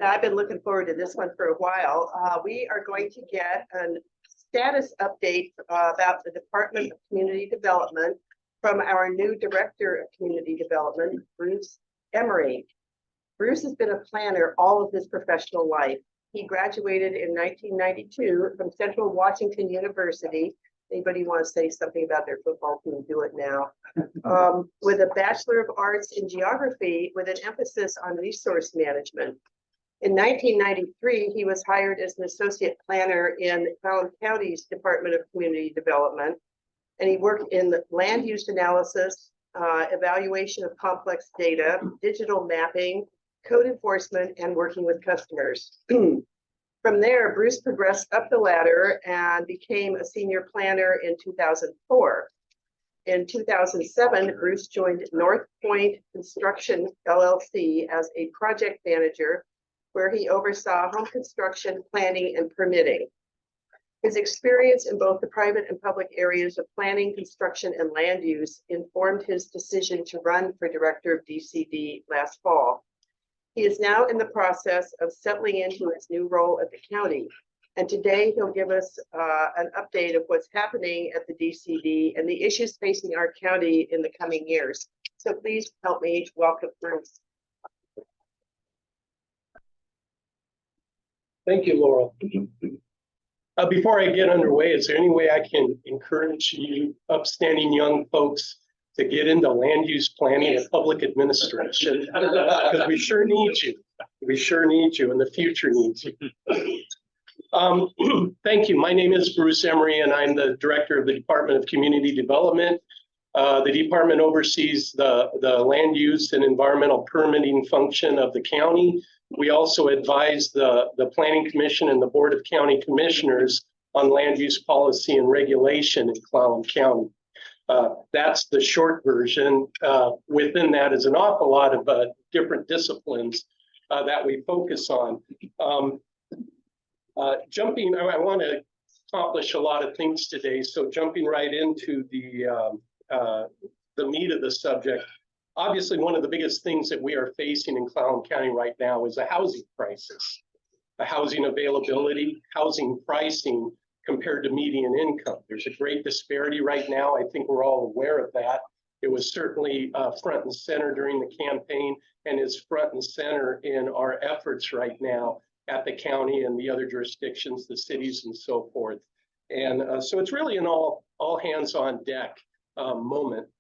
I've been looking forward to this one for a while. We are going to get a status update about the Department of Community Development from our new Director of Community Development, Bruce Emery. Bruce has been a planner all of his professional life. He graduated in 1992 from Central Washington University. Anybody want to say something about their football team? Do it now. With a Bachelor of Arts in Geography with an emphasis on resource management. In 1993, he was hired as an associate planner in Clallam County's Department of Community Development, and he worked in land use analysis, evaluation of complex data, digital mapping, code enforcement, and working with customers. From there, Bruce progressed up the ladder and became a senior planner in 2004. In 2007, Bruce joined North Point Construction LLC as a project manager, where he oversaw home construction, planning, and permitting. His experience in both the private and public areas of planning, construction, and land use informed his decision to run for director of DCD last fall. He is now in the process of settling into his new role at the county. And today he'll give us an update of what's happening at the DCD and the issues facing our county in the coming years. So please help me welcome Bruce. Thank you, Laurel. Before I get underway, is there any way I can encourage you upstanding young folks to get into land use planning and public administration? Because we sure need you. We sure need you, and the future needs you. Thank you. My name is Bruce Emery, and I'm the director of the Department of Community Development. The department oversees the land use and environmental permitting function of the county. We also advise the Planning Commission and the Board of County Commissioners on land use policy and regulation in Clallam County. That's the short version. Within that is an awful lot of different disciplines that we focus on. I want to accomplish a lot of things today, so jumping right into the meat of the subject. Obviously, one of the biggest things that we are facing in Clallam County right now is a housing crisis, a housing availability, housing pricing compared to median income. There's a great disparity right now. I think we're all aware of that. It was certainly front and center during the campaign and is front and center in our efforts right now at the county and the other jurisdictions, the cities and so forth. And so it's really an all hands on deck moment.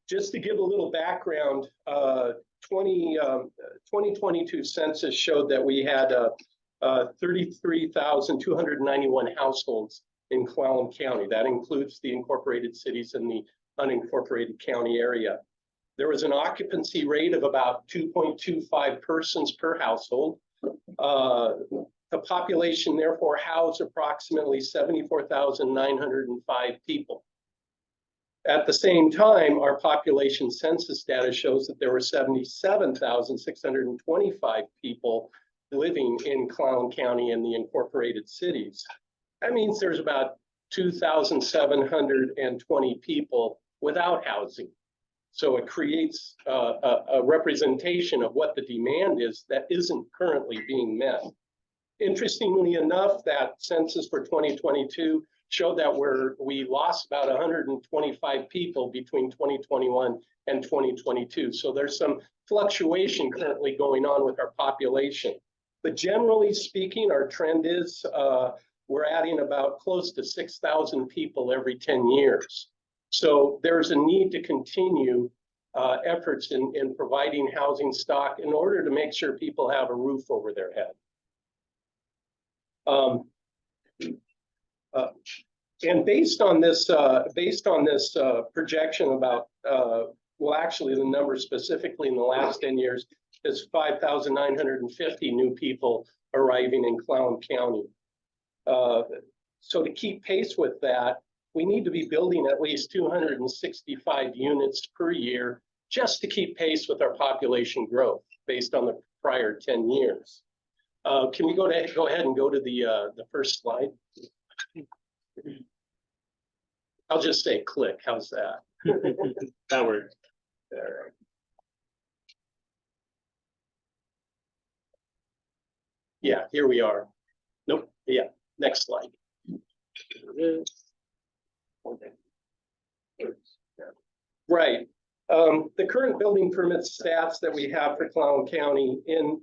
Just to give a little background, 2022 census showed that we had 33,291 households in Clallam County. That includes the incorporated cities and the unincorporated county area. There was an occupancy rate of about 2.25 persons per household. The population therefore housed approximately 74,905 people. At the same time, our population census data shows that there were 77,625 people living in Clallam County and the incorporated cities. That means there's about 2,720 people without housing. So it creates a representation of what the demand is that isn't currently being met. Interestingly enough, that census for 2022 showed that we lost about 125 people between 2021 and 2022. So there's some fluctuation currently going on with our population. But generally speaking, our trend is we're adding about close to 6,000 people every 10 years. So there's a need to continue efforts in providing housing stock in order to make sure people have a roof over their head. And based on this projection about, well, actually the number specifically in the last 10 years is 5,950 new people arriving in Clallam County. So to keep pace with that, we need to be building at least 265 units per year just to keep pace with our population growth based on the prior 10 years. Can we go ahead and go to the first slide? I'll just say click. How's that? That works. All right. Yeah, here we are. Nope, yeah, next slide. Right. The current building permit stats that we have for Clown County in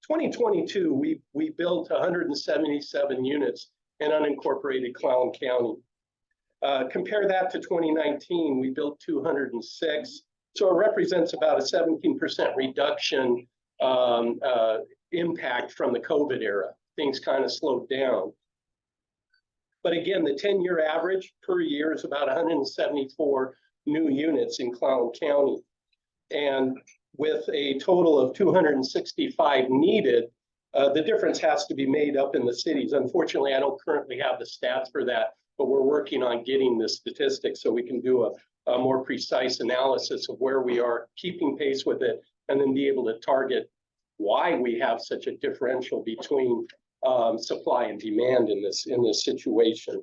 2022, we built 177 units in unincorporated Clown County. Compare that to 2019, we built 206. So it represents about a 17% reduction impact from the COVID era. Things kind of slowed down. But again, the 10-year average per year is about 174 new units in Clown County. And with a total of 265 needed, the difference has to be made up in the cities. Unfortunately, I don't currently have the stats for that, but we're working on getting the statistics so we can do a more precise analysis of where we are, keeping pace with it, and then be able to target why we have such a differential between supply and demand in this situation.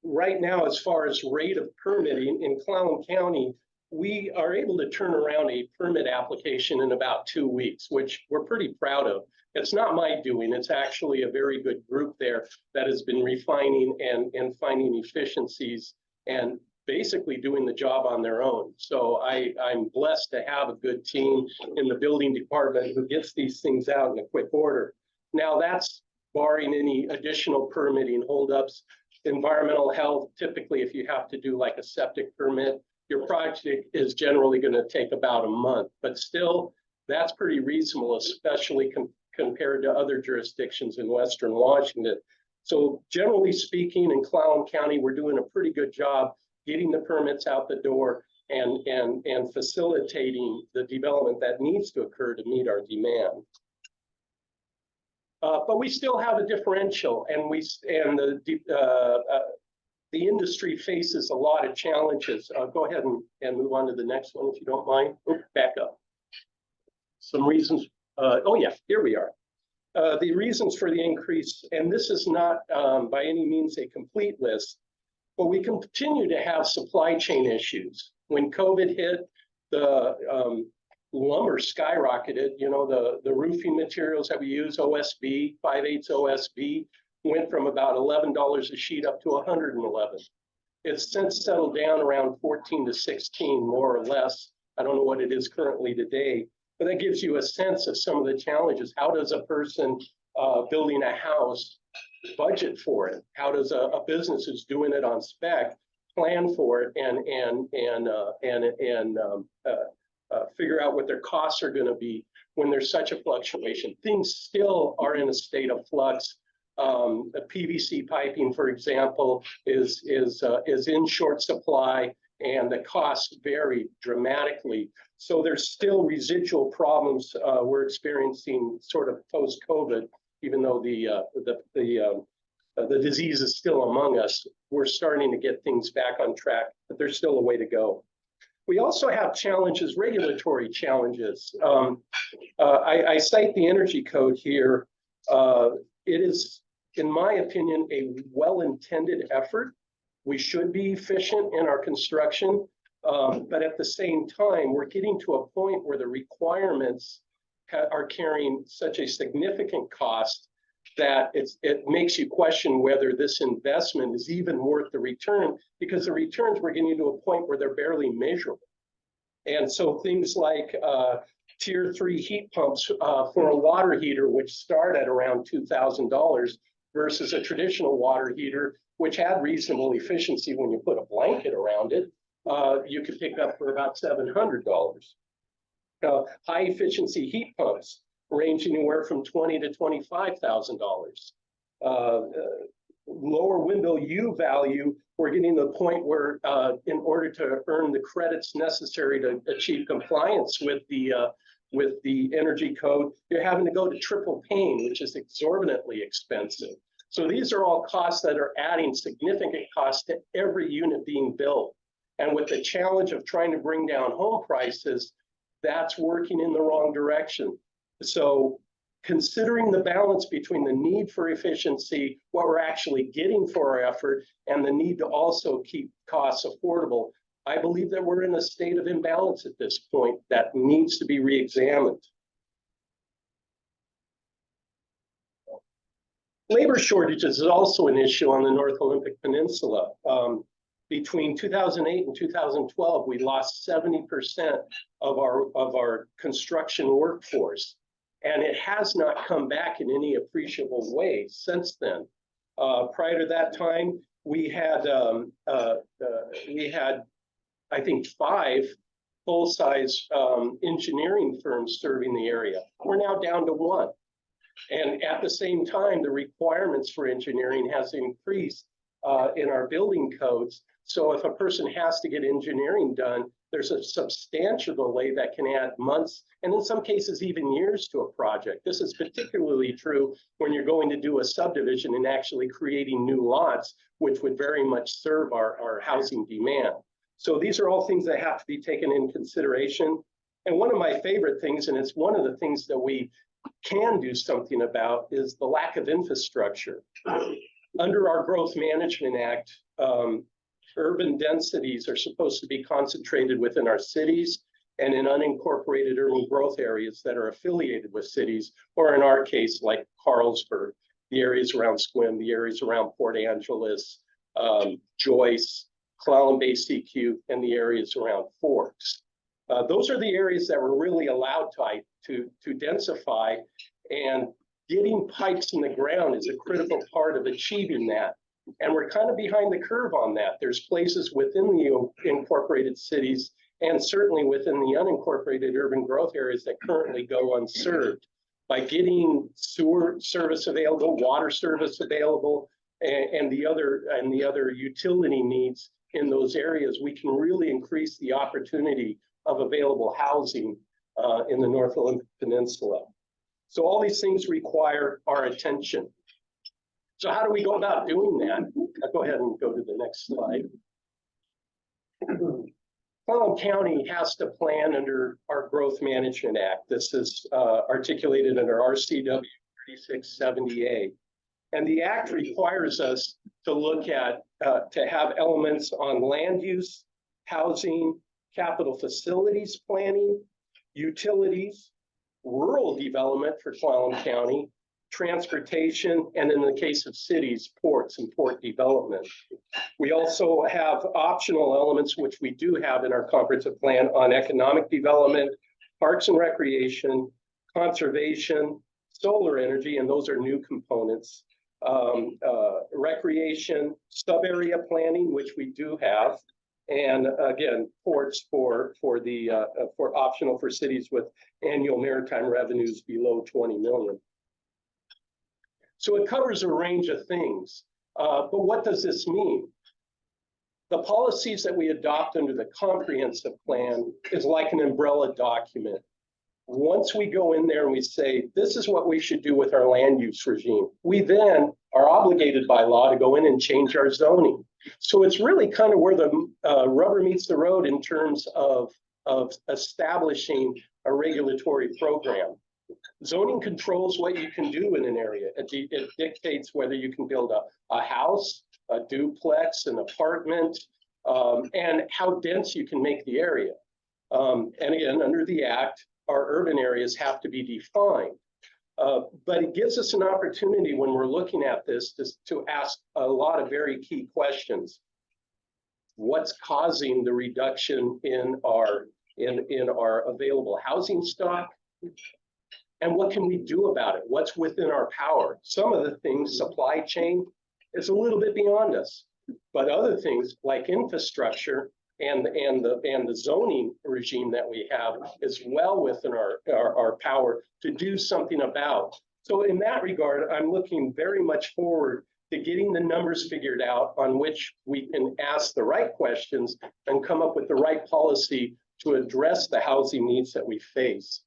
Right now, as far as rate of permitting in Clown County, we are able to turn around a permit application in about 2 weeks, which we're pretty proud of. It's not my doing, it's actually a very good group there that has been refining and finding efficiencies and basically doing the job on their own. So I'm blessed to have a good team in the building department who gets these things out in a quick order. Now that's barring any additional permitting holdups. Environmental health, typically if you have to do like a septic permit, your project is generally going to take about a month, but still that's pretty reasonable, especially compared to other jurisdictions in Western Washington. So generally speaking, in Clown County, we're doing a pretty good job getting the permits out the door and facilitating the development that needs to occur to meet our demand. But we still have a differential, and the industry faces a lot of challenges. Go ahead and move on to the next one if you don't mind. Oh, back up. Some reasons. Oh yeah, here we are. The reasons for the increase, and this is not by any means a complete list, but we continue to have supply chain issues. When COVID hit, the lumber skyrocketed. You know, the roofing materials that we use, OSB, 5/8 OSB, went from about $11 a sheet up to $111. It's since settled down around 14 to 16, more or less. I don't know what it is currently today, but that gives you a sense of some of the challenges. How does a person building a house budget for it? How does a business who's doing it on spec plan for it and figure out what their costs are going to be when there's such a fluctuation? Things still are in a state of flux. The PVC piping, for example, is in short supply, and the costs vary dramatically. So there's still residual problems we're experiencing sort of post-COVID, even though the disease is still among us. We're starting to get things back on track, but there's still a way to go. We also have challenges, regulatory challenges. I cite the Energy Code here. It is, in my opinion, a well-intended effort. We should be efficient in our construction, but at the same time, we're getting to a point where the requirements are carrying such a significant cost that it makes you question whether this investment is even worth the return, because the returns we're getting to a point where they're barely measurable. And so things like tier 3 heat pumps for a water heater, which start at around $2,000 versus a traditional water heater, which had reasonable efficiency when you put a blanket around it, you could pick up for about $700. High efficiency heat pumps range anywhere from $20,000 to $25,000. Lower window U value, we're getting to the point where in order to earn the credits necessary to achieve compliance with the Energy Code, you're having to go to triple pane, which is exorbitantly expensive. So these are all costs that are adding significant costs to every unit being built. And with the challenge of trying to bring down home prices, that's working in the wrong direction. So considering the balance between the need for efficiency, what we're actually getting for our effort, and the need to also keep costs affordable, I believe that we're in a state of imbalance at this point that needs to be re-examined. Labor shortages is also an issue on the North Olympic Peninsula. Between 2008 and 2012, we lost 70% of our construction workforce, and it has not come back in any appreciable way since then. Prior to that time, we had I think 5 full-size engineering firms serving the area. We're now down to 1. And at the same time, the requirements for engineering has increased in our building codes. So if a person has to get engineering done, there's a substantial delay that can add months, and in some cases even years to a project. This is particularly true when you're going to do a subdivision and actually creating new lots, which would very much serve our housing demand. So these are all things that have to be taken in consideration. And one of my favorite things, and it's one of the things that we can do something about, is the lack of infrastructure. Under our Growth Management Act, urban densities are supposed to be concentrated within our cities and in unincorporated urban growth areas that are affiliated with cities, or in our case, like Carlsberg, the areas around Sequim, the areas around Port Angeles, Joyce, Clallam Bay CQ, and the areas around Forks. Those are the areas that were really allowed to densify, and getting pipes in the ground is a critical part of achieving that. And we're kind of behind the curve on that. There's places within the incorporated cities and certainly within the unincorporated urban growth areas that currently go unserved. By getting sewer service available, water service available, and the other utility needs in those areas, we can really increase the opportunity of available housing in the North Olympic Peninsula. So all these things require our attention. So how do we go about doing that? I'll go ahead and go to the next slide. Clallam County has to plan under our Growth Management Act. This is articulated under RCW 3670A. And the act requires us to look at, to have elements on land use, housing, capital facilities planning, utilities, rural development for Clallam County, transportation, and in the case of cities, ports and port development. We also have optional elements, which we do have in our comprehensive plan, on economic development, parks and recreation, conservation, solar energy, and those are new components, recreation, sub-area planning, which we do have, and again, ports for optional for cities with annual maritime revenues below 20 million. So it covers a range of things, but what does this mean? The policies that we adopt under the comprehensive plan is like an umbrella document. Once we go in there and we say, this is what we should do with our land use regime, we then are obligated by law to go in and change our zoning. So it's really kind of where the rubber meets the road in terms of establishing a regulatory program. Zoning controls what you can do in an area. It dictates whether you can build a house, a duplex, an apartment, and how dense you can make the area. And again, under the act, our urban areas have to be defined. But it gives us an opportunity when we're looking at this to ask a lot of very key questions. What's causing the reduction in our available housing stock? And what can we do about it? What's within our power? Some of the things, supply chain, is a little bit beyond us. But other things like infrastructure and the zoning regime that we have is well within our power to do something about. So in that regard, I'm looking very much forward to getting the numbers figured out on which we can ask the right questions and come up with the right policy to address the housing needs that we face.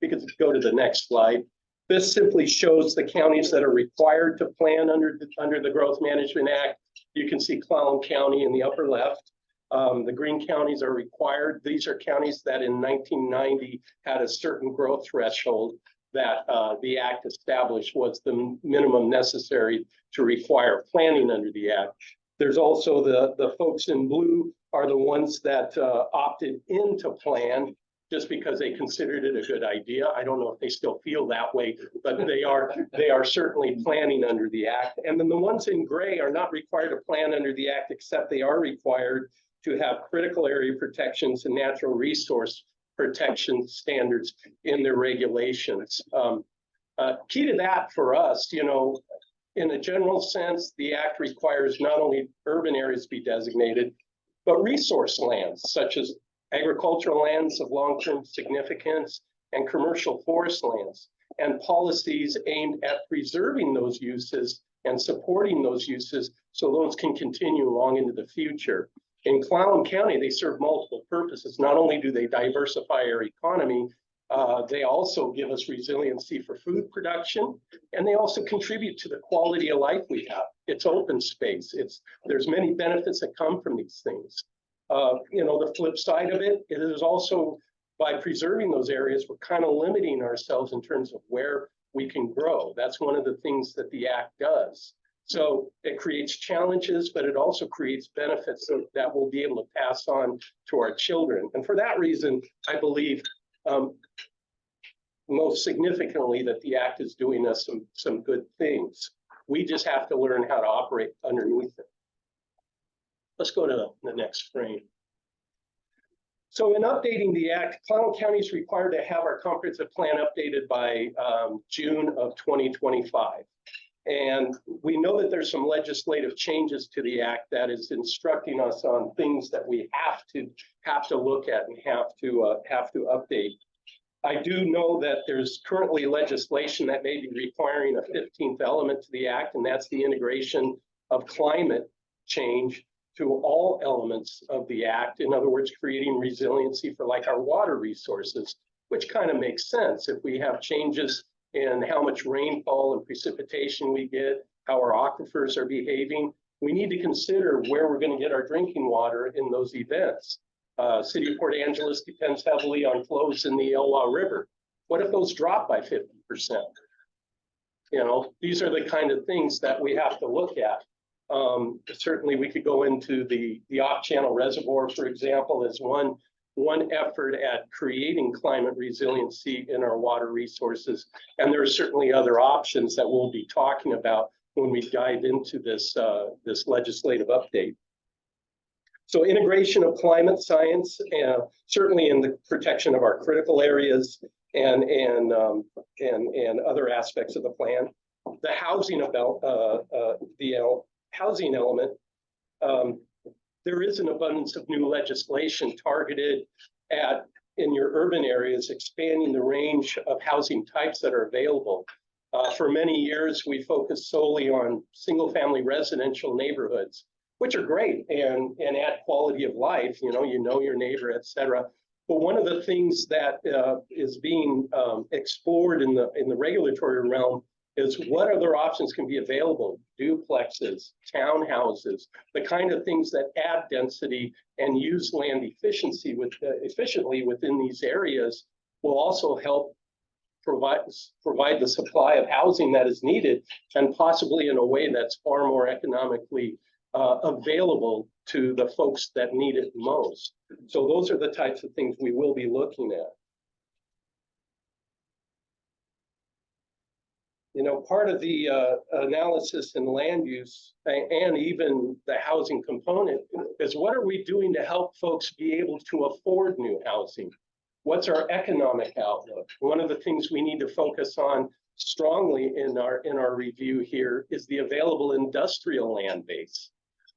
We could go to the next slide. This simply shows the counties that are required to plan under the Growth Management Act. You can see Clallam County in the upper left. The green counties are required. These are counties that in 1990 had a certain growth threshold that the act established was the minimum necessary to require planning under the act. There's also the folks in blue are the ones that opted into plan. just because they considered it a good idea. I don't know if they still feel that way, but they are certainly planning under the act. And then the ones in gray are not required to plan under the act, except they are required to have critical area protections and natural resource protection standards in their regulations. Key to that for us, you know, in a general sense, the act requires not only urban areas to be designated, but resource lands such as agricultural lands of long-term significance and commercial forest lands, and policies aimed at preserving those uses and supporting those uses so those can continue long into the future. In Clallam County, they serve multiple purposes. Not only do they diversify our economy, they also give us resiliency for food production, and they also contribute to the quality of life we have. It's open space. There's many benefits that come from these things. You know, the flip side of it is also by preserving those areas, we're kind of limiting ourselves in terms of where we can grow. That's one of the things that the act does. So it creates challenges, but it also creates benefits that we'll be able to pass on to our children. And for that reason, I believe most significantly that the act is doing us some good things. We just have to learn how to operate underneath it. Let's go to the next frame. So in updating the act, Clallam County is required to have our comprehensive plan updated by June of 2025. And we know that there's some legislative changes to the act that is instructing us on things that we have to look at and have to update. I do know that there's currently legislation that may be requiring a 15th element to the act, and that's the integration of climate change to all elements of the act. In other words, creating resiliency for like our water resources, which kind of makes sense. If we have changes in how much rainfall and precipitation we get, how our aquifers are behaving, we need to consider where we're going to get our drinking water in those events. City of Port Angeles depends heavily on flows in the Elwha River. What if those drop by 50%? You know, these are the kind of things that we have to look at. Certainly we could go into the off-channel reservoir, for example, as one effort at creating climate resiliency in our water resources. And there are certainly other options that we'll be talking about when we dive into this legislative update. So integration of climate science, certainly in the protection of our critical areas and other aspects of the plan. The housing housing element, there is an abundance of new legislation targeted at, in your urban areas, expanding the range of housing types that are available. For many years, we focused solely on single-family residential neighborhoods, which are great and add quality of life. You know your neighbor, et cetera. But one of the things that is being explored in the regulatory realm is what other options can be available: duplexes, townhouses, the kind of things that add density and use land efficiently within these areas will also help provide the supply of housing that is needed, and possibly in a way that's far more economically available to the folks that need it most. So those are the types of things we will be looking at. You know, part of the analysis in land use and even the housing component is what are we doing to help folks be able to afford new housing? What's our economic outlook? One of the things we need to focus on strongly in our review here is the available industrial land base.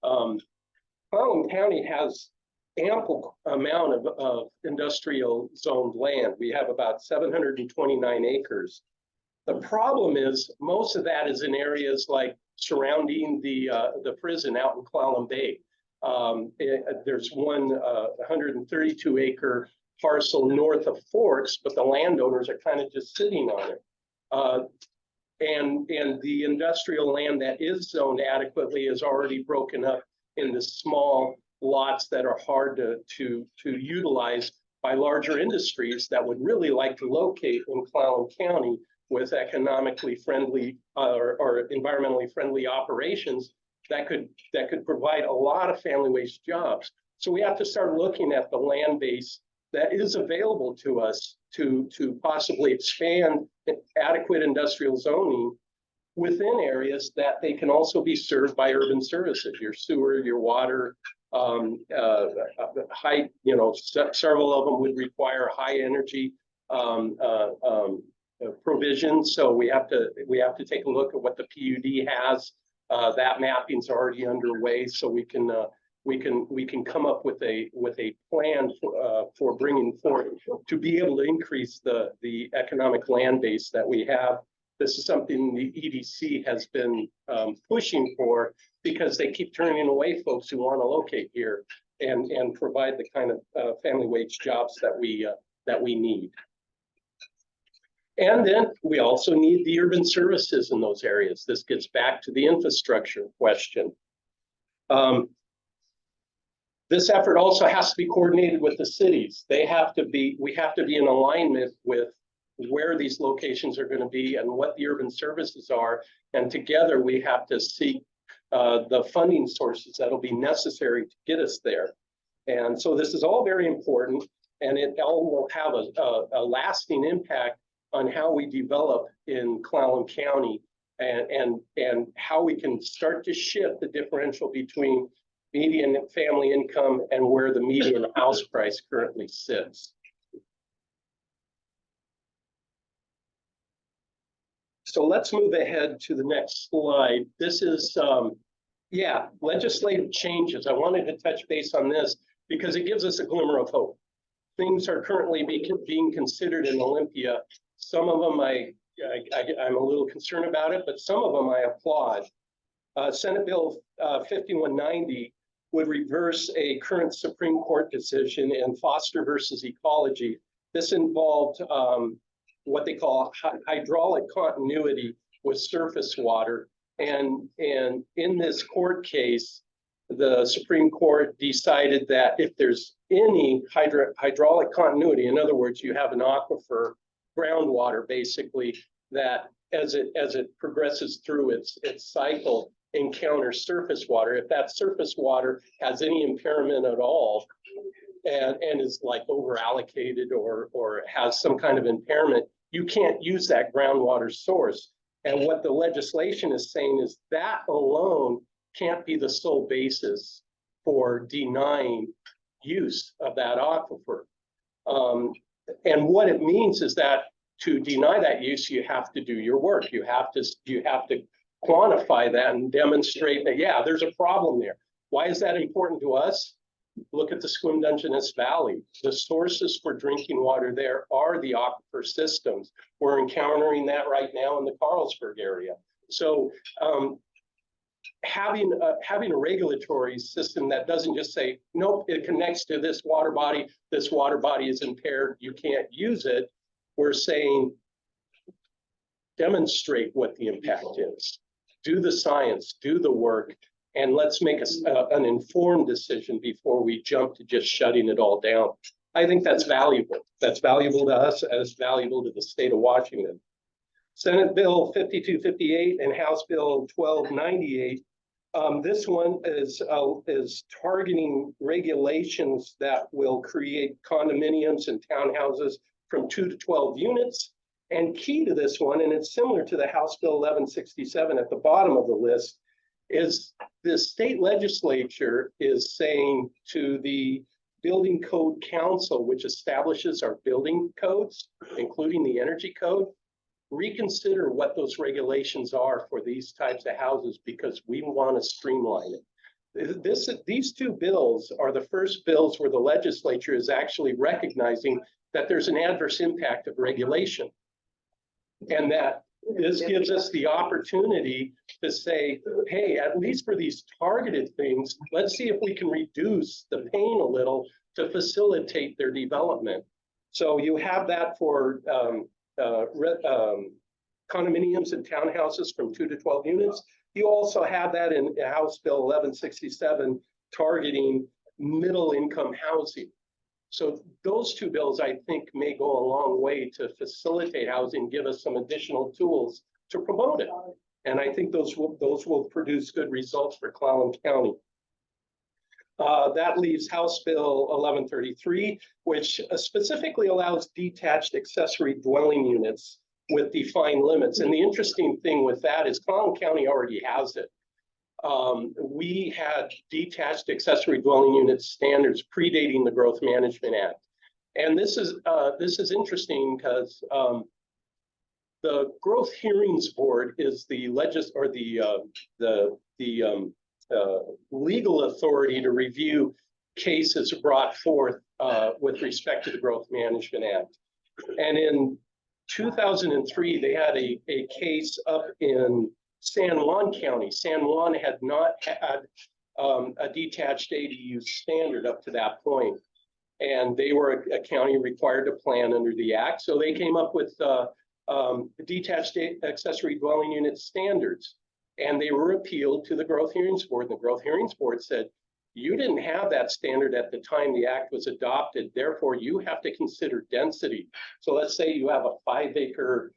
Clallam County has ample amount of industrial zoned land. We have about 729 acres. The problem is most of that is in areas like surrounding the prison out in Clallam Bay. There's one 132 acre parcel north of Forks, but the landowners are kind of just sitting on it. And the industrial land that is zoned adequately is already broken up into small lots that are hard to utilize by larger industries that would really like to locate in Clallam County with economically friendly or environmentally friendly operations that could provide a lot of family wage jobs. So we have to start looking at the land base that is available to us to possibly expand adequate industrial zoning within areas that they can also be served by urban services, your sewer, your water, high, several of them would require high energy provisions. So we have to take a look at what the PUD has. That mapping's already underway, so we can come up with a plan for bringing forth to be able to increase the economic land base that we have. This is something the EDC has been pushing for, because they keep turning away folks who want to locate here and provide the kind of family wage jobs that we need. And then we also need the urban services in those areas. This gets back to the infrastructure question. This effort also has to be coordinated with the cities. We have to be in alignment with where these locations are going to be and what the urban services are. And together we have to seek the funding sources that'll be necessary to get us there. And so this is all very important, and it all will have a lasting impact on how we develop in Clallam County, and how we can start to shift the differential between median family income and where the median house price currently sits. So let's move ahead to the next slide. This is, legislative changes. I wanted to touch base on this because it gives us a glimmer of hope. Things are currently being considered in Olympia. Some of them I'm a little concerned about it, but some of them I applaud. Senate Bill 5190 would reverse a current Supreme Court decision in Foster versus Ecology. This involved what they call hydraulic continuity with surface water. And in this court case, the Supreme Court decided that if there's any hydraulic continuity, in other words, you have an aquifer, groundwater basically, that as it progresses through its cycle, encounters surface water. If that surface water has any impairment at all, and is like over allocated or has some kind of impairment, you can't use that groundwater source. And what the legislation is saying is that alone can't be the sole basis for denying use of that aquifer. And what it means is that to deny that use, you have to do your work. You have to quantify that and demonstrate that, yeah, there's a problem there. Why is that important to us? Look at the Squim-Dungeness Valley. The sources for drinking water there are the aquifer systems. We're encountering that right now in the Carlsberg area. So having a regulatory system that doesn't just say, nope, it connects to this water body is impaired, you can't use it. We're saying, demonstrate what the impact is. Do the science, do the work, and let's make an informed decision before we jump to just shutting it all down. I think that's valuable. That's valuable to us, and it's valuable to the state of Washington. Senate Bill 5258 and House Bill 1298. This one is targeting regulations that will create condominiums and townhouses from 2 to 12 units. And key to this one, and it's similar to the House Bill 1167 at the bottom of the list, is the state legislature is saying to the Building Code Council, which establishes our building codes, including the energy code, reconsider what those regulations are for these types of houses, because we want to streamline it. These two bills are the first bills where the legislature is actually recognizing that there's an adverse impact of regulation. And that this gives us the opportunity to say, hey, at least for these targeted things, let's see if we can reduce the pain a little to facilitate their development. So you have that for condominiums and townhouses from 2 to 12 units. You also have that in House Bill 1167 targeting middle income housing. So those two bills, I think, may go a long way to facilitate housing, give us some additional tools to promote it. And I think those will produce good results for Clallam County. That leaves House Bill 1133, which specifically allows detached accessory dwelling units with defined limits. And the interesting thing with that is Clallam County already has it. We had detached accessory dwelling unit standards predating the Growth Management Act. And this is interesting because the Growth Hearings Board is the legal authority to review cases brought forth with respect to the Growth Management Act. And in 2003, they had a case up in San Juan County. San Juan had not had a detached ADU standard up to that point. And they were a county required to plan under the act. So they came up with detached accessory dwelling unit standards. And they were appealed to the Growth Hearings Board. And the Growth Hearings Board said, you didn't have that standard at the time the act was adopted. Therefore, you have to consider density. So let's say you have a 5-acre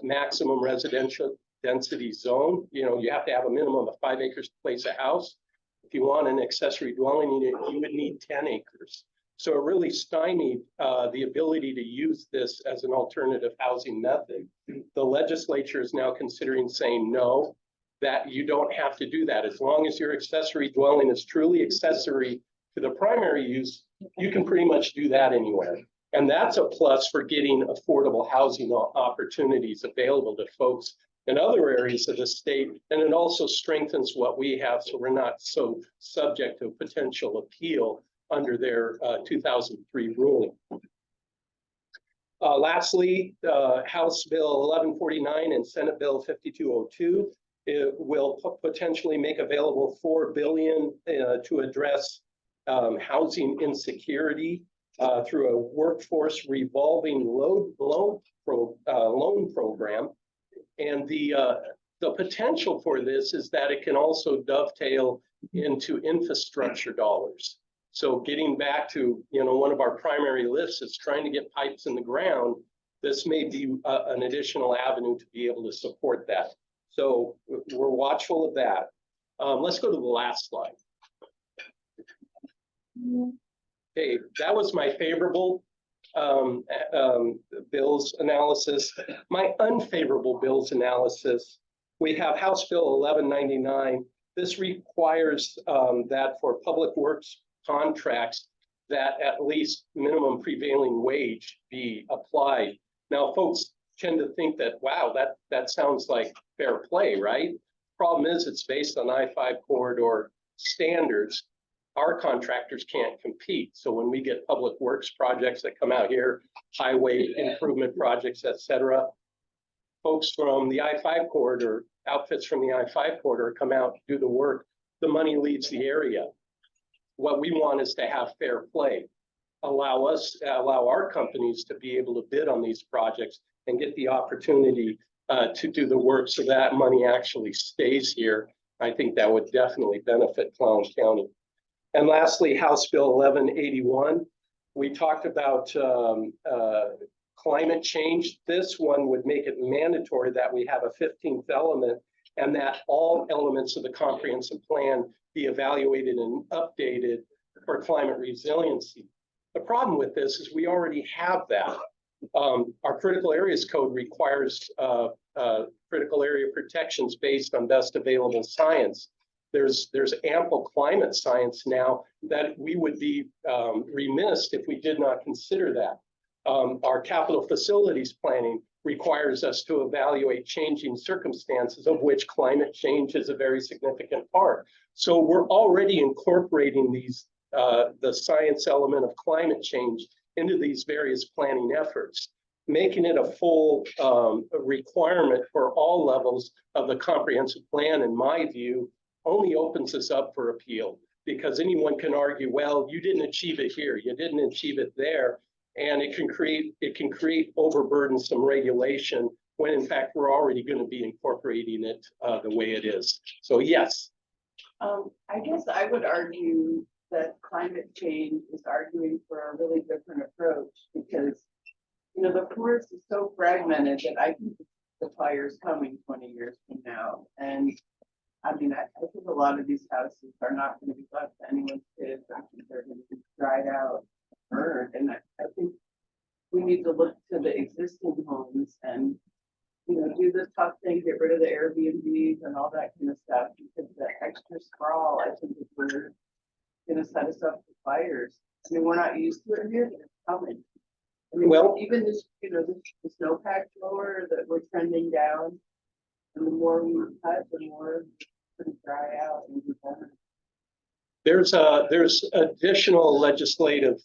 maximum residential density zone. You know, you have to have a minimum of 5 acres to place a house. If you want an accessory dwelling unit, you would need 10 acres. So it really stymied the ability to use this as an alternative housing method. The legislature is now considering saying no, that you don't have to do that. As long as your accessory dwelling is truly accessory to the primary use, you can pretty much do that anywhere. And that's a plus for getting affordable housing opportunities available to folks in other areas of the state. And it also strengthens what we have, so we're not so subject to potential appeal under their 2003 ruling. Lastly, House Bill 1149 and Senate Bill 5202 will potentially make available $4 billion to address housing insecurity through a workforce revolving loan program. And the potential for this is that it can also dovetail into infrastructure dollars. So getting back to, one of our primary lists is trying to get pipes in the ground. This may be an additional avenue to be able to support that. So we're watchful of that. Let's go to the last slide. Okay, that was my favorable bills analysis. My unfavorable bills analysis, we have House Bill 1199. This requires that for public works contracts that at least minimum prevailing wage be applied. Now, folks tend to think that, wow, that sounds like fair play, right? Problem is, it's based on I-5 corridor standards. Our contractors can't compete. So when we get public works projects that come out here, highway improvement projects, et cetera, folks from the I-5 corridor, outfits from the I-5 corridor come out, do the work, the money leaves the area. What we want is to have fair play, allow our companies to be able to bid on these projects and get the opportunity to do the work so that money actually stays here. I think that would definitely benefit Clallam County. And lastly, House Bill 1181. We talked about climate change. This one would make it mandatory that we have a 15th element and that all elements of the comprehensive plan be evaluated and updated for climate resiliency. The problem with this is we already have that. Our critical areas code requires critical area protections based on best available science. There's ample climate science now that we would be remiss if we did not consider that. Our capital facilities planning requires us to evaluate changing circumstances, of which climate change is a very significant part. So we're already incorporating these the science element of climate change into these various planning efforts, making it a full requirement for all levels of the comprehensive plan, in my view, only opens us up for appeal, because anyone can argue, well, you didn't achieve it here, you didn't achieve it there, and it can create overburdensome regulation when in fact we're already going to be incorporating it the way it is. So yes. I guess I would argue that climate change is arguing for a really different approach, because the forest is so fragmented that I think the fire's coming 20 years from now, and I mean, I think a lot of these houses are not gonna be left to anyone's kids. I think they're gonna be dried out, burned, and I think we need to look to the existing homes and, do the tough thing, get rid of the Airbnbs and all that kind of stuff, because the extra sprawl, I think, is where gonna set us up for fires. I mean, we're not used to it here, but it's coming. I mean, Well- even this, the snowpack blower that we're trending down, and the more we cut, the more it's gonna dry out and be better. There's additional legislative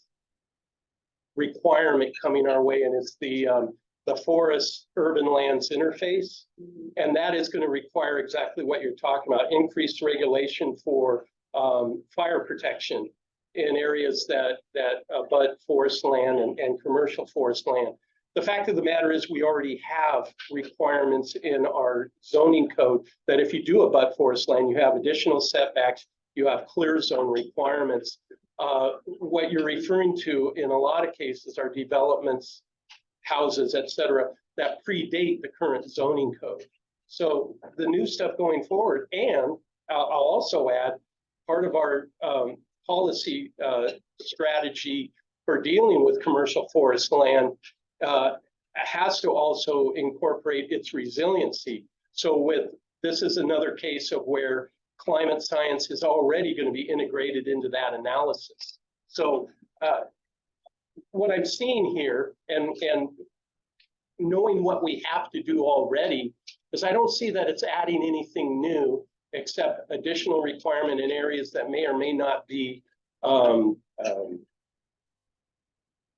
requirement coming our way, and it's the forest urban lands interface. And that is going to require exactly what you're talking about, increased regulation for fire protection in areas that abut forest land and commercial forest land. The fact of the matter is we already have requirements in our zoning code that if you do abut forest land, you have additional setbacks, you have clear zone requirements. What you're referring to in a lot of cases are developments, houses, et cetera, that predate the current zoning code. So the new stuff going forward, and I'll also add, part of our policy strategy for dealing with commercial forest land has to also incorporate its resiliency. So this is another case of where climate science is already going to be integrated into that analysis. So what I'm seeing here and knowing what we have to do already is I don't see that it's adding anything new except additional requirement in areas that may or may not be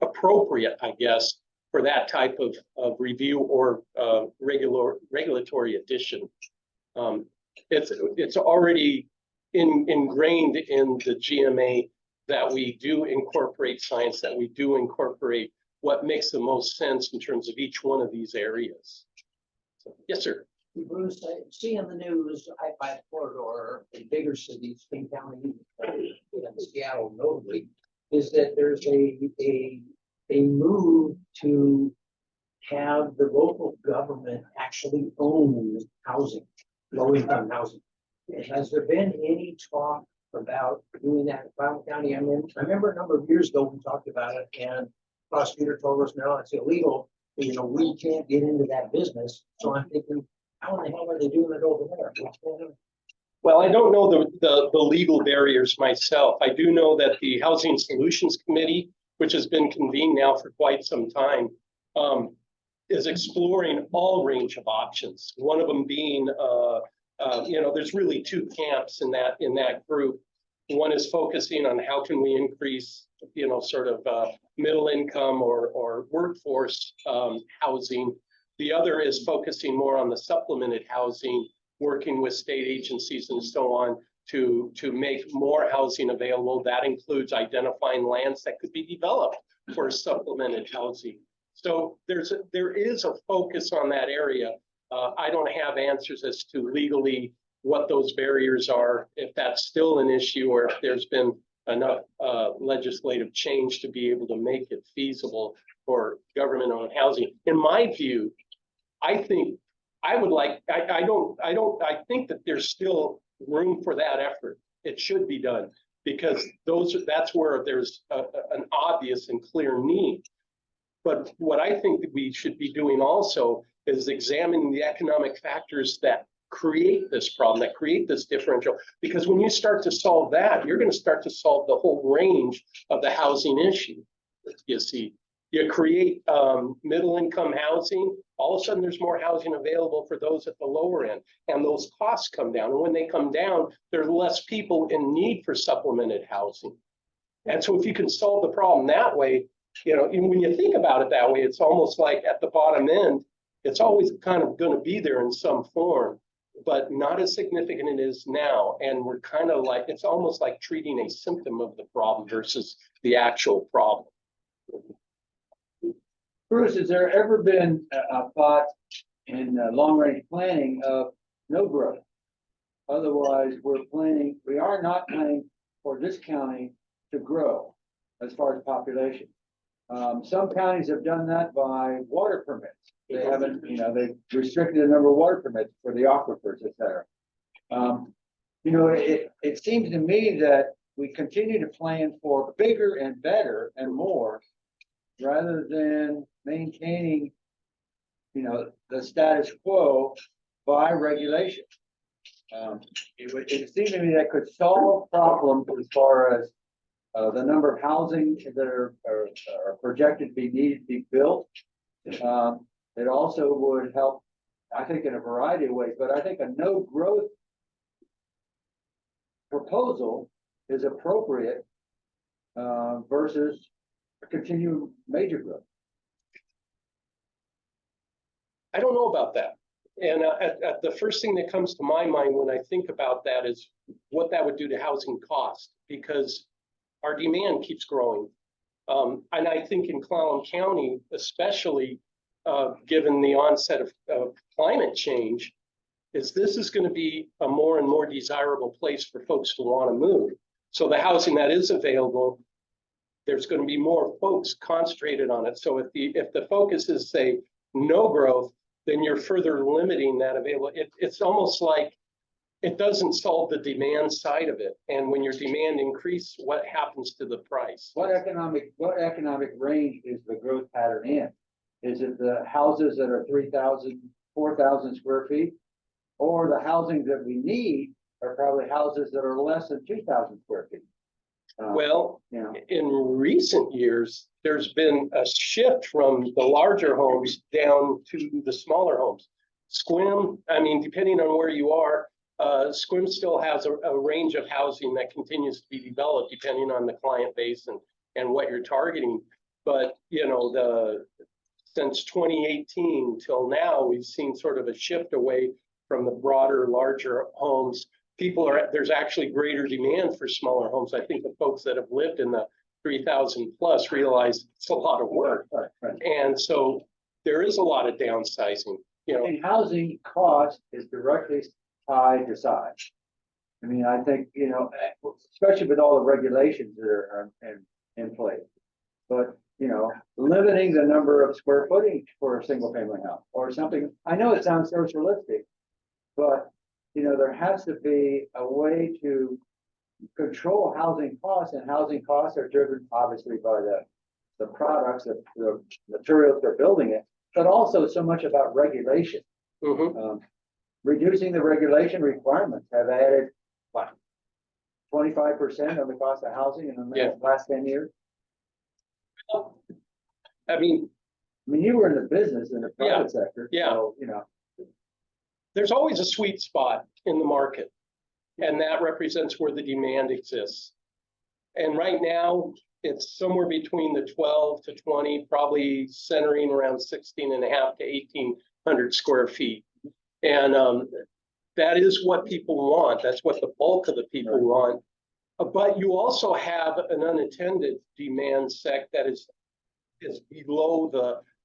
appropriate, I guess, for that type of review or regulatory addition. It's already ingrained in the GMA that we do incorporate science, that we do incorporate what makes the most sense in terms of each one of these areas. So, yes, sir. Bruce, I see in the news, I-5 corridor in bigger cities, King County, and Seattle notably, is that there's a move to have the local government actually own housing, low-income housing. Has there been any talk about doing that in Cloud County? I mean, I remember a number of years ago, we talked about it, and the prosecutor told us, no, it's illegal. We can't get into that business. So I'm thinking, how in the hell are they doing it over there? What's going on? Well, I don't know the legal barriers myself. I do know that the Housing Solutions Committee, which has been convened now for quite some time, is exploring all range of options. One of them being, there's really two camps in that group. One is focusing on how can we increase, sort of middle income or workforce housing. The other is focusing more on the supplemented housing, working with state agencies and so on to make more housing available. That includes identifying lands that could be developed for supplemented housing. So there is a focus on that area. I don't have answers as to legally what those barriers are, if that's still an issue or if there's been enough legislative change to be able to make it feasible for government-owned housing. In my view, I think I think that there's still room for that effort. It should be done because that's where there's an obvious and clear need. But what I think that we should be doing also is examining the economic factors that create this problem, that create this differential. Because when you start to solve that, you're going to start to solve the whole range of the housing issue. You see, you create middle income housing, all of a sudden there's more housing available for those at the lower end, and those costs come down. And when they come down, there's less people in need for supplemented housing. And so if you can solve the problem that way, even when you think about it that way, it's almost like at the bottom end, it's always kind of going to be there in some form, but not as significant it is now. And we're kind of like, it's almost like treating a symptom of the problem versus the actual problem. Bruce, has there ever been a thought in long-range planning of no growth? Otherwise, we are not planning for this county to grow as far as population. Some counties have done that by water permits. They haven't, they've restricted the number of water permits for the aquifers, et cetera. You know, it seems to me that we continue to plan for bigger and better and more rather than maintaining, you know, the status quo by regulation. It seems to me that could solve problems as far as the number of housing that are projected to be needed to be built. It also would help, I think, in a variety of ways, but I think a no growth proposal is appropriate versus continue major growth. I don't know about that. And at the first thing that comes to my mind when I think about that is what that would do to housing cost, because our demand keeps growing. And I think in Clallam County, especially given the onset of climate change, this is going to be a more and more desirable place for folks to want to move. So the housing that is available, there's going to be more folks concentrated on it. So if the focus is, say, no growth, then you're further limiting that available. It's almost like it doesn't solve the demand side of it. And when your demand increases, what happens to the price? What economic range is the growth pattern in? Is it the houses that are 3,000, 4,000 square feet? Or the housing that we need are probably houses that are less than 2,000 square feet? Well, You know, in recent years, there's been a shift from the larger homes down to the smaller homes. Squim, I mean, depending on where you are, Squim still has a range of housing that continues to be developed depending on the client base and what you're targeting. But, you know, since 2018 till now, we've seen sort of a shift away from the broader, larger homes. There's actually greater demand for smaller homes. I think the folks that have lived in the 3,000 plus realize it's a lot of work. right. And so there is a lot of downsizing, you know. And housing cost is directly tied to size. I mean, I think, you know, especially with all the regulations that are in place. But, you know, limiting the number of square footage for a single family house or something. I know it sounds socialistic, but, you know, there has to be a way to control housing costs, and housing costs are driven obviously by the products, the materials they're building it, but also so much about regulation. Mhm. Reducing the regulation requirements have added, what, 25% on the cost of housing in the last 10 years? I mean, You were in the business in the private sector. Yeah. So, you know, there's always a sweet spot in the market, and that represents where the demand exists. And right now, it's somewhere between the 12 to 20, probably centering around 16 and a half to 1,800 square feet. And that is what people want. That's what the bulk of the people want. But you also have an unattended demand sect that is below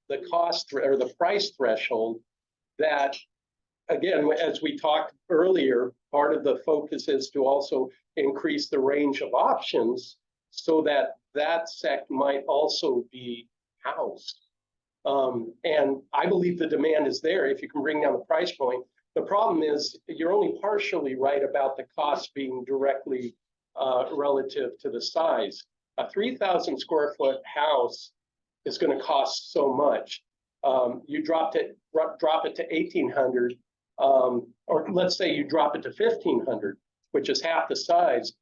the cost or the price threshold that, again, as we talked earlier, part of the focus is to also increase the range of options so that sect might also be housed. And I believe the demand is there if you can bring down the price point. The problem is you're only partially right about the cost being directly relative to the size. A 3,000 square foot house is going to cost so much. You drop it to 1,800, or let's say you drop it to 1,500, which is half the size.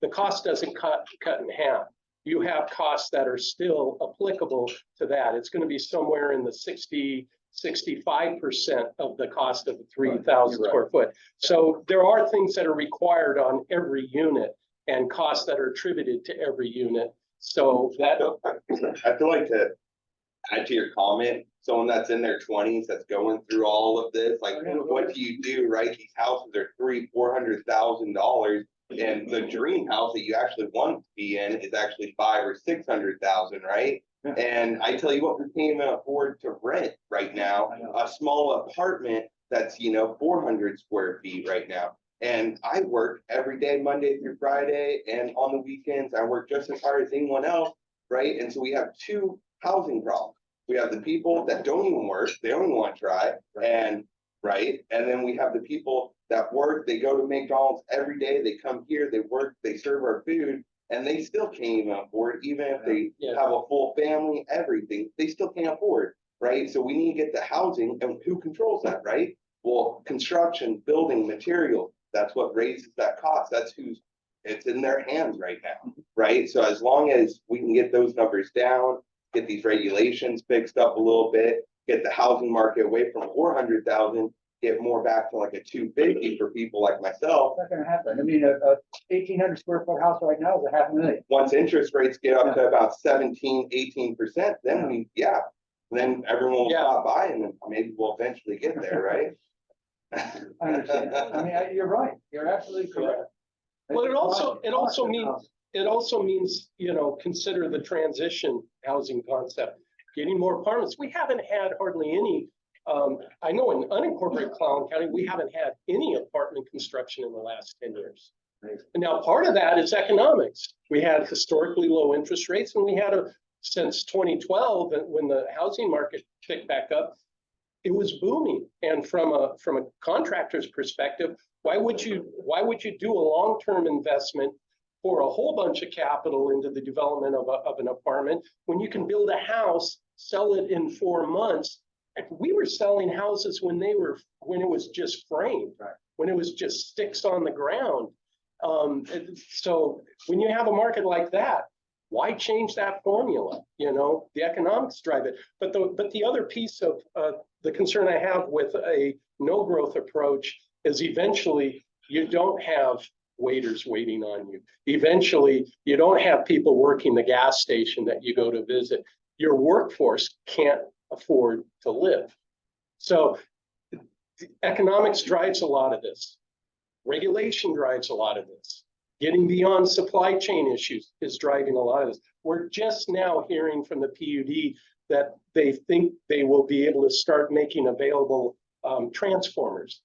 The cost doesn't cut in half. You have costs that are still applicable to that. It's going to be somewhere in the 65% of the cost of the 3,000 square foot. So there are things that are required on every unit and costs that are attributed to every unit. So that I feel like to add to your comment, someone that's in their 20s that's going through all of this, like, what do you do, right? These houses are $300,000-$400,000, and the dream house that you actually want to be in is actually $500,000 or $600,000, right? Yeah. And I tell you what, we can't even afford to rent right now a small apartment that's 400 square feet right now. And I work every day, Monday through Friday, and on the weekends I work just as hard as anyone else, right? And so we have two housing problems. We have the people that don't even work, they don't even want to try, and right? And then we have the people that work, they go to McDonald's every day, they come here, they work, they serve our food, and they still can't even afford, even if they Yeah. have a full family, everything, they still can't afford, right? So we need to get the housing, and who controls that, right? Well, construction, building, material, that's what raises that cost. That's it's in their hands right now, right? So as long as we can get those numbers down, get these regulations fixed up a little bit, get the housing market away from 400,000, get more back to like a 250 for people like myself. It's not gonna happen. I mean, a 1,800 square foot house right now is a $500,000. Once interest rates get up to about 17, 18%, then then everyone will Yeah. stop buying and maybe we'll eventually get there, right? I understand. I mean, you're right. You're absolutely correct. Well, it also means, House. it also means, consider the transition housing concept, getting more apartments. We haven't had hardly any, I know in unincorporated Clallam County, we haven't had any apartment construction in the last 10 years. Right. And now part of that is economics. We had historically low interest rates, and we had since 2012, when the housing market picked back up, it was booming. And from a contractor's perspective, why would you do a long-term investment for a whole bunch of capital into the development of an apartment when you can build a house, sell it in 4 months? We were selling houses when it was just framed, Right. when it was just sticks on the ground. So when you have a market like that, why change that formula? The economics drive it. But the other piece of the concern I have with a no growth approach is eventually you don't have waiters waiting on you. Eventually, you don't have people working the gas station that you go to visit. Your workforce can't afford to live. So economics drives a lot of this. Regulation drives a lot of this. Getting beyond supply chain issues is driving a lot of this. We're just now hearing from the PUD that they think they will be able to start making available transformers.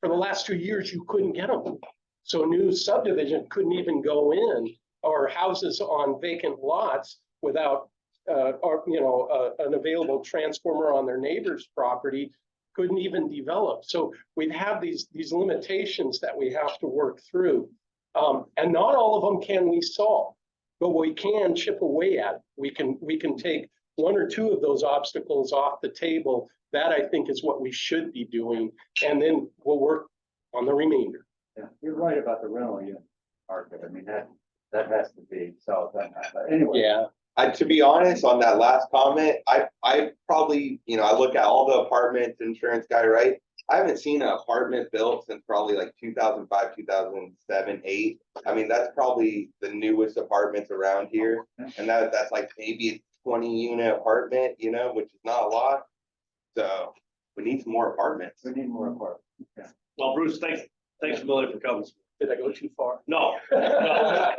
For the last 2 years, you couldn't get them. So new subdivision couldn't even go in, or houses on vacant lots without an available transformer on their neighbor's property couldn't even develop. So we have these limitations that we have to work through. And not all of them can we solve, but we can chip away at it. We can take 1 or 2 of those obstacles off the table. That, I think, is what we should be doing. And then we'll work on the remainder. Yeah, you're right about the rental unit market. I mean, that has to be solved. But anyway. Yeah. To be honest, on that last comment, I probably, I look at all the apartments, insurance guy, right? I haven't seen an apartment built since probably like 2005, 2007, 8. I mean, that's probably the newest apartments around here. And that's like maybe a 20 unit apartment, which is not a lot. So we need some more apartments. We need more apartments. Yeah. Well, Bruce, thanks a million for coming. Did I go too far? No, I got